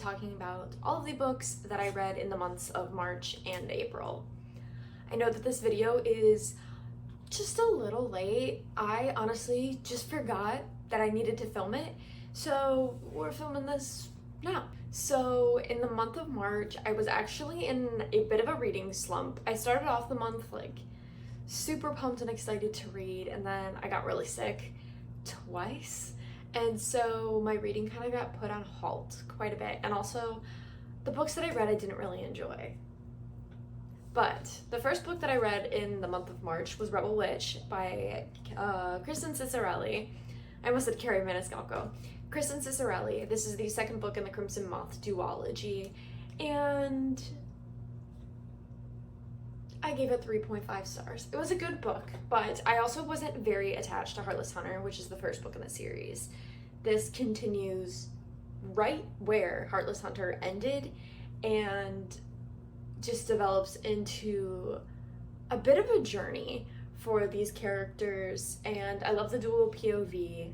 talking about all of the books that I read in the months of March and April. I know that this video is just a little late. I honestly just forgot that I needed to film it, so we're filming this now. So in the month of March, I was actually in a bit of a reading slump. I started off the month like super pumped and excited to read, and then I got really sick twice. And so my reading kind of got put on halt quite a bit. And also, the books that I read I didn't really enjoy. But the first book that I read in the month of March was Rebel Witch by Kristen Cicerelli. I almost said Carrie Maniscalco. Kristen Cicerelli. This is the second book in the Crimson Moth duology. And I gave it 3.5 stars. It was a good book, but I also wasn't very attached to Heartless Hunter, which is the first book in the series. This continues right where Heartless Hunter ended and just develops into a bit of a journey for these characters, and I love the dual POV,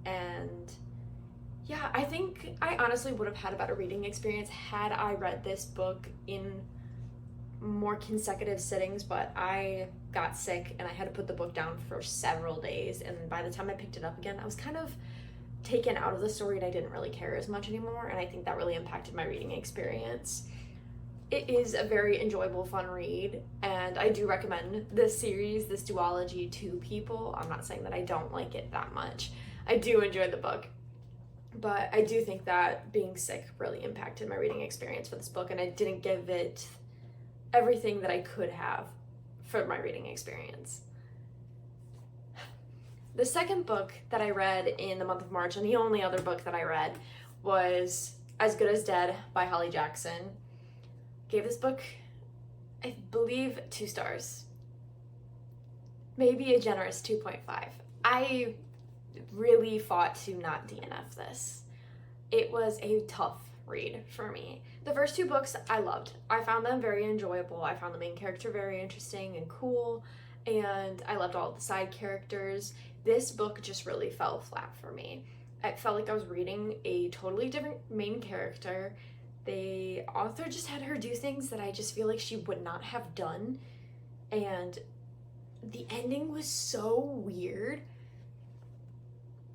and yeah, I think I honestly would have had a better reading experience had I read this book in more consecutive sittings, but I got sick and I had to put the book down for several days, and by the time I picked it up again, I was kind of taken out of the story and I didn't really care as much anymore, and I think that really impacted my reading experience. It is a very enjoyable, fun read, and I do recommend this series, this duology, to people. I'm not saying that I don't like it that much. I do enjoy the book, but I do think that being sick really impacted my reading experience for this book, and I didn't give it everything that I could have for my reading experience. The second book that I read in the month of March, and the only other book that I read, was As Good as Dead by Holly Jackson. Gave this book, I believe, 2 stars. Maybe a generous 2.5. I really fought to not DNF this. It was a tough read for me. The first 2 books I loved. I found them very enjoyable. I found the main character very interesting and cool, and I loved all the side characters. This book just really fell flat for me. It felt like I was reading a totally different main character. The author just had her do things that I just feel like she would not have done, and the ending was so weird.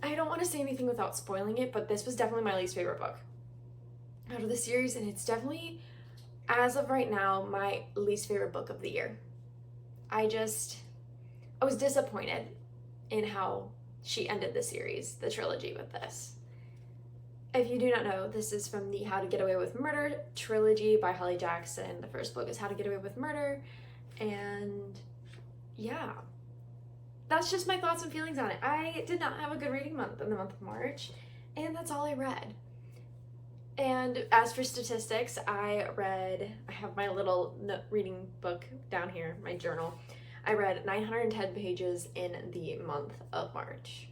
I don't want to say anything without spoiling it, but this was definitely my least favorite book out of the series, and it's definitely, as of right now, my least favorite book of the year. I was disappointed in how she ended the series, the trilogy, with this. If you do not know, this is from the How to Get Away with Murder trilogy by Holly Jackson. The first book is How to Get Away with Murder, and yeah, that's just my thoughts and feelings on it. I did not have a good reading month in the month of March, and that's all I read. And as for statistics, I have my little reading book down here, my journal. I read 910 pages in the month of March.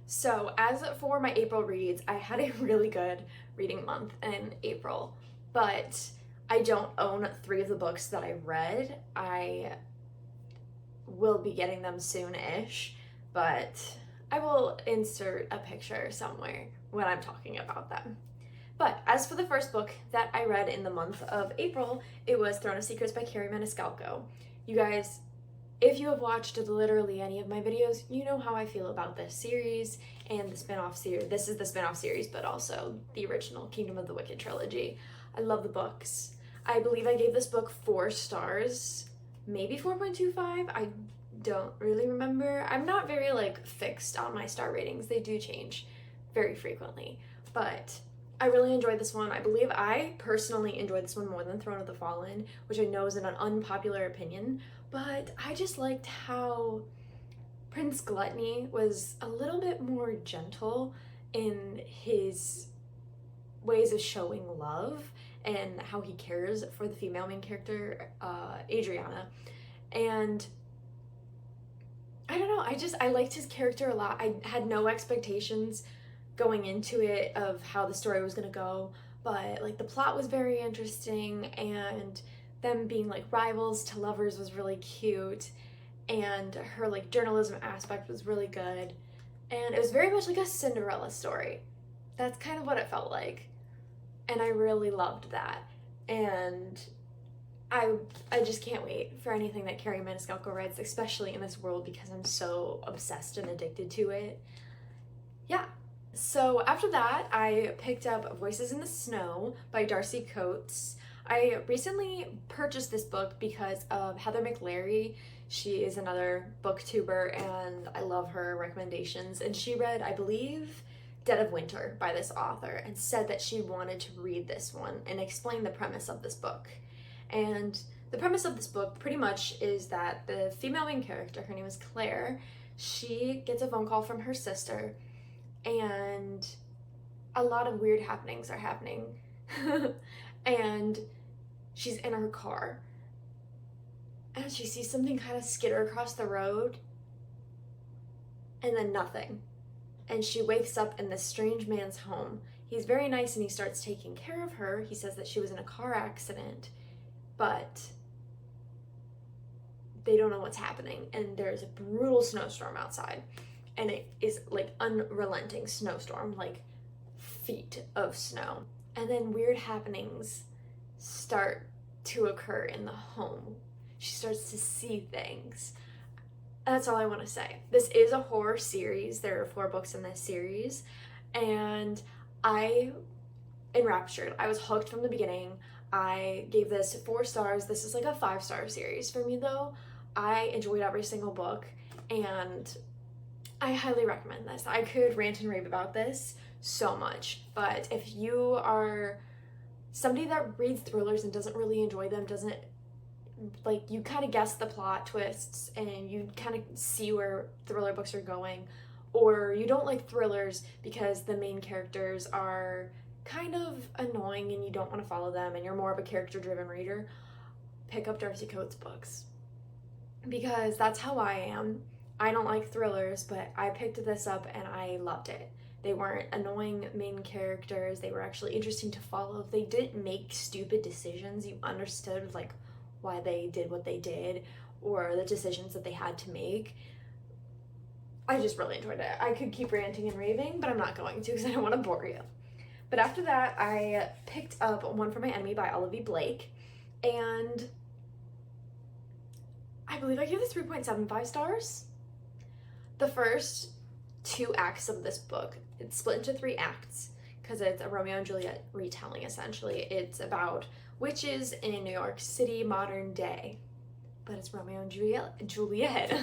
So as for my April reads, I had a really good reading month in April, but I don't own 3 of the books that I read. I will be getting them soon-ish, but I will insert a picture somewhere when I'm talking about them. But as for the first book that I read in the month of April, it was Throne of Secrets by Carrie Maniscalco. You guys, if you have watched literally any of my videos, you know how I feel about this series and the spin-off series. This is the spin-off series, but also the original Kingdom of the Wicked trilogy. I love the books. I believe I gave this book 4 stars, maybe 4.25. I don't really remember. I'm not very fixed on my star ratings. They do change very frequently, but I really enjoyed this one. I believe I personally enjoyed this one more than Throne of the Fallen, which I know is an unpopular opinion, but I just liked how Prince Gluttony was a little bit more gentle in his ways of showing love and how he cares for the female main character, Adriana. And I don't know, I liked his character a lot. I had no expectations going into it of how the story was gonna go, but the plot was very interesting, and them being rivals to lovers was really cute, and her journalism aspect was really good, and it was very much like a Cinderella story. That's kind of what it felt like. and I really loved that. And I just can't wait for anything that Carrie Maniscalco writes, especially in this world, because I'm so obsessed and addicted to it. Yeah. So after that, I picked up Voices in the Snow by Darcy Coates. I recently purchased this book because of Heather McLary. She is another booktuber, and I love her recommendations. And she read, I believe, Dead of Winter by this author, and said that she wanted to read this one and explain the premise of this book. And the premise of this book pretty much is that the female main character, her name is Claire, she gets a phone call from her sister, and a lot of weird happenings are happening. And she's in her car, and she sees something kind of skitter across the road, and then nothing. And she wakes up in this strange man's home. He's very nice, and he starts taking care of her. He says that she was in a car accident, but they don't know what's happening, and there's a brutal snowstorm outside, and it is like unrelenting snowstorm, like feet of snow. And then weird happenings start to occur in the home. She starts to see things. That's all I want to say. This is a horror series. There are 4 books in this series, and I enraptured. I was hooked from the beginning. I gave this 4 stars. This is like a 5-star series for me, though. I enjoyed every single book, and I highly recommend this. I could rant and rave about this so much, but if you are somebody that reads thrillers and doesn't really enjoy them, doesn't, like, you kind of guess the plot twists and you kind of see where thriller books are going, or you don't like thrillers because the main characters are kind of annoying and you don't want to follow them and you're more of a character-driven reader, pick up Darcy Coates' books, because that's how I am. I don't like thrillers, but I picked this up and I loved it. They weren't annoying main characters. They were actually interesting to follow. They didn't make stupid decisions. You understood, like, why they did what they did or the decisions that they had to make. I just really enjoyed it. I could keep ranting and raving, but I'm not going to because I don't want to bore you. But after that, I picked up One for My Enemy by Olivia Blake, and I believe I gave it 3.75 stars. The first 2 acts of this book, it's split into 3 acts because it's a Romeo and Juliet retelling, essentially. It's about witches in New York City modern day, but it's Romeo and Juliet.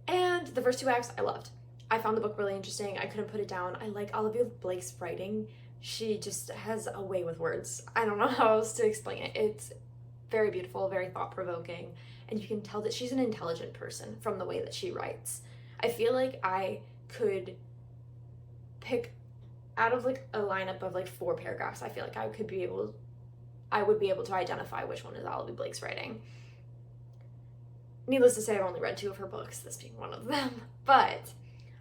And the first 2 acts I loved. I found the book really interesting. I couldn't put it down. I like Olivia Blake's writing. She just has a way with words. I don't know how else to explain it. It's very beautiful, very thought-provoking, and you can tell that she's an intelligent person from the way that she writes. I feel like I could pick out of like a lineup of like 4 paragraphs. I feel like I would be able to identify which one is Olivia Blake's writing. Needless to say, I've only read 2 of her books, this being one of them. But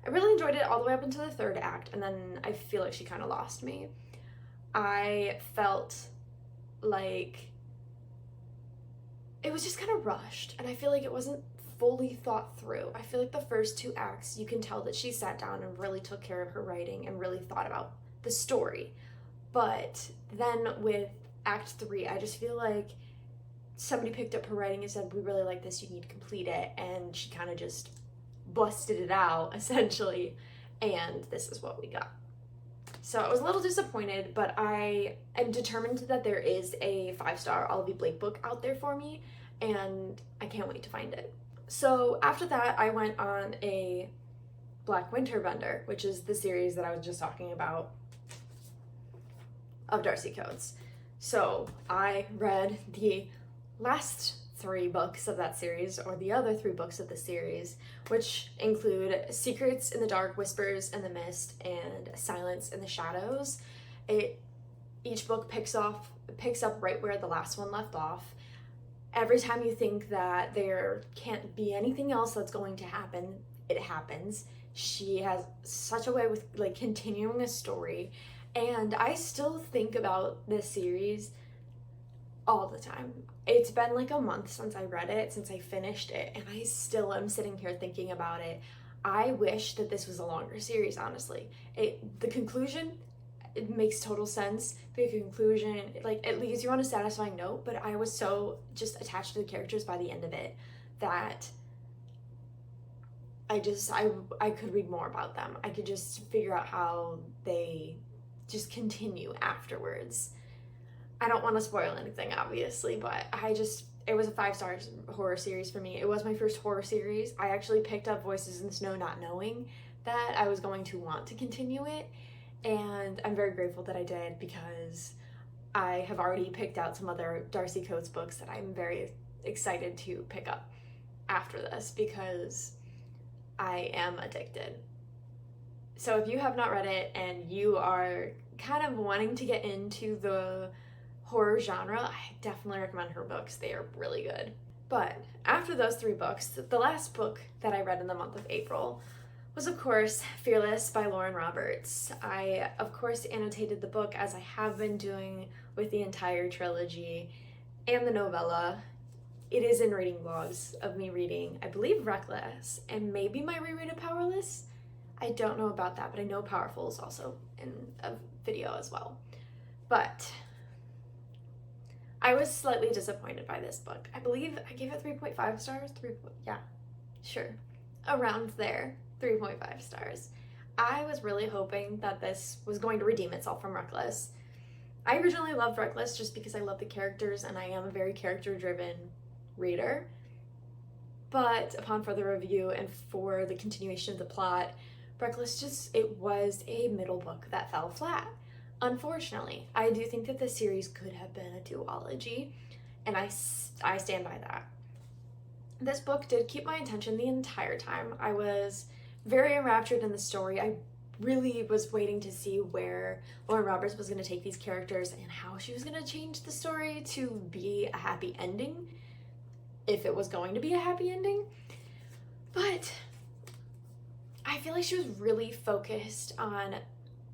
I really enjoyed it all the way up into the 3rd act, and then I feel like she kind of lost me. I felt like it was just kind of rushed, and I feel like it wasn't fully thought through. I feel like the first 2 acts, you can tell that she sat down and really took care of her writing and really thought about the story. But then with Act 3, I just feel like somebody picked up her writing and said, we really like this, you need to complete it, and she kind of just busted it out, essentially, and this is what we got. So I was a little disappointed, but I am determined that there is a 5-star Olivia Blake book out there for me, and I can't wait to find it. So after that, I went on a Black Winter Bender, which is the series that I was just talking about of Darcy Coates. So I read the last 3 books of that series, or the other 3 books of the series, which include Secrets in the Dark, Whispers in the Mist, and Silence in the Shadows. Each book picks up right where the last one left off. Every time you think that there can't be anything else that's going to happen, it happens. She has such a way with like continuing a story, and I still think about this series all the time. It's been like a month since I read it, since I finished it, and I still am sitting here thinking about it. I wish that this was a longer series, honestly. The conclusion it makes total sense. The conclusion, like, it leaves you on a satisfying note, but I was so just attached to the characters by the end of it that I could read more about them. I could just figure out how they just continue afterwards. I don't want to spoil anything, obviously, but it was a 5-star horror series for me. It was my first horror series. I actually picked up Voices in the Snow not knowing that I was going to want to continue it, and I'm very grateful that I did, because I have already picked out some other Darcy Coates books that I'm very excited to pick up after this, because I am addicted. So if you have not read it and you are kind of wanting to get into the horror genre, I definitely recommend her books. They are really good. But after those 3 books, the last book that I read in the month of April was, of course, Fearless by Lauren Roberts. I, of course, annotated the book, as I have been doing with the entire trilogy and the novella. It is in reading vlogs of me reading, I believe, Reckless, and maybe my reread of Powerless. I don't know about that, but I know Powerful is also in a video as well. But I was slightly disappointed by this book. I believe I gave it 3.5 stars. Yeah, sure. Around there, 3.5 stars. I was really hoping that this was going to redeem itself from Reckless. I originally loved Reckless just because I love the characters and I am a very character-driven reader. But upon further review and for the continuation of the plot, Reckless it was a middle book that fell flat. Unfortunately, I do think that this series could have been a duology, and I stand by that. This book did keep my attention the entire time. I was very enraptured in the story. I really was waiting to see where Lauren Roberts was going to take these characters and how she was going to change the story to be a happy ending, if it was going to be a happy ending. But I feel like she was really focused on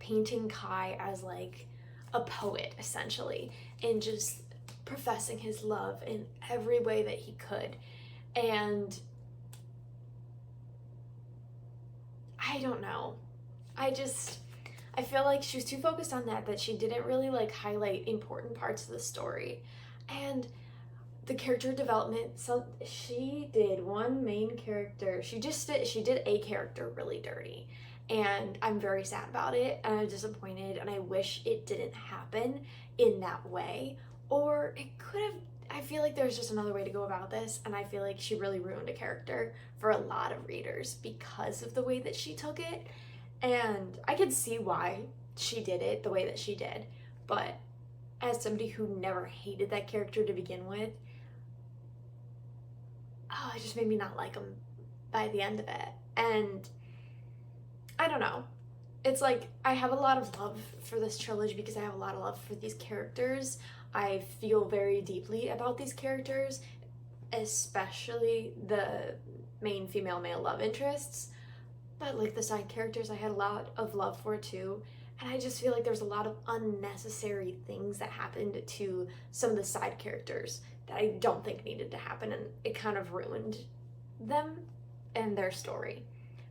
painting Kai as like a poet, essentially, and just professing his love in every way that he could. And I don't know. I feel like she was too focused on that she didn't really like highlight important parts of the story. And the character development, so she did one main character, she did a character really dirty. And I'm very sad about it, and I'm disappointed, and I wish it didn't happen in that way. Or it could have, I feel like there's just another way to go about this, and I feel like she really ruined a character for a lot of readers because of the way that she took it. And I could see why she did it the way that she did, but as somebody who never hated that character to begin with, it just made me not like him by the end of it. And I don't know. It's like I have a lot of love for this trilogy because I have a lot of love for these characters. I feel very deeply about these characters, especially the main female-male love interests. But like the side characters, I had a lot of love for too. And I just feel like there's a lot of unnecessary things that happened to some of the side characters that I don't think needed to happen, and it kind of ruined them and their story.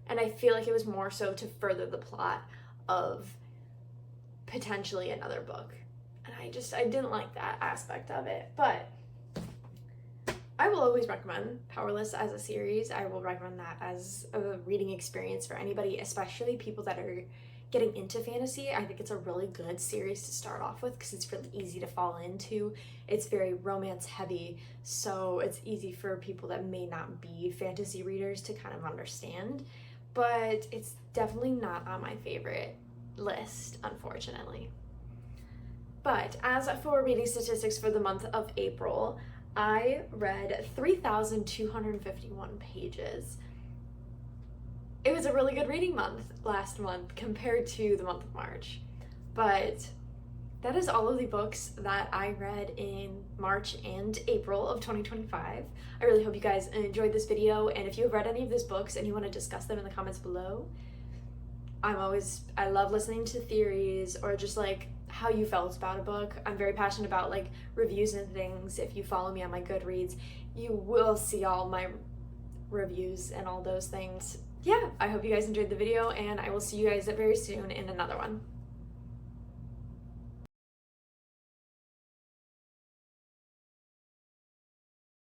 And I feel like it was more so to further the plot of potentially another book. And I didn't like that aspect of it. But I will always recommend Powerless as a series. I will recommend that as a reading experience for anybody, especially people that are getting into fantasy. I think it's a really good series to start off with because it's really easy to fall into. It's very romance heavy, so it's easy for people that may not be fantasy readers to kind of understand. But it's definitely not on my favorite list, unfortunately. But as for reading statistics for the month of April, I read 3,251 pages. It was a really good reading month last month compared to the month of March. But that is all of the books that I read in March and April of 2025. I really hope you guys enjoyed this video, and if you have read any of these books and you want to discuss them in the comments below, I love listening to theories or just like how you felt about a book. I'm very passionate about like reviews and things. If you follow me on my Goodreads, you will see all my reviews and all those things. Yeah, I hope you guys enjoyed the video, and I will see you guys very soon in another one.